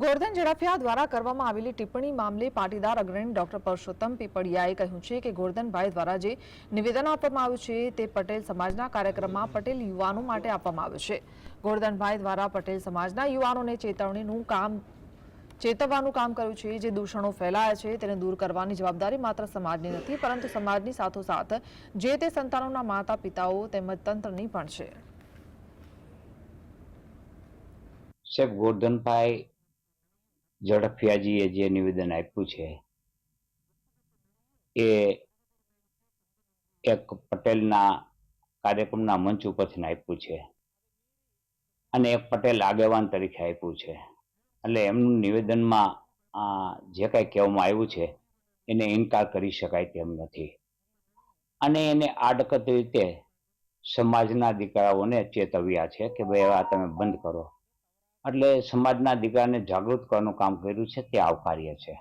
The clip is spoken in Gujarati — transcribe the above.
ગોરધન ઝડફિયા દ્વારા કરવામાં આવેલી ટિપ્પણી મામલે પાટીદાર અગ્રણી ડોક્ટર પરસોત્તમ પીપળિયાએ કહ્યું છે કે ગોરધનભાઈ દ્વારા જે નિવેદન આપવામાં આવ્યું છે તે પટેલ સમાજના કાર્યક્રમમાં પટેલ યુવાનો માટે આપવામાં આવ્યું છે। ગોરધનભાઈ દ્વારા પટેલ સમાજના યુવાનોને ચેતવવાનું કામ કર્યું છે। જે દૂષણો ફેલાયા છે તેને દૂર કરવાની જવાબદારી માત્ર સમાજની નથી, પરંતુ સમાજની સાથોસાથ જે તે સંતાનોના માતા પિતાઓ તેમજ તંત્રની પણ છે। સાહેબ, ગોરધનભાઈ ઝડફિયાજીએ જે નિવેદન આપ્યું છે એ એક પટેલના કાર્યક્રમના મંચ ઉપરથી આપ્યું છે અને એક પટેલ આગેવાન તરીકે આપ્યું છે। એટલે એમનું નિવેદનમાં જે કાંઈ કહેવામાં આવ્યું છે એને ઇનકાર કરી શકાય તેમ નથી અને એને આડકતરી રીતે સમાજના દીકરાઓને ચેતવ્યા છે કે ભાઈ આ તમે બંધ કરો। એટલે સમાજના દીકરાને જાગૃત કરવાનું કામ કર્યું છે તે આવકાર્ય છે।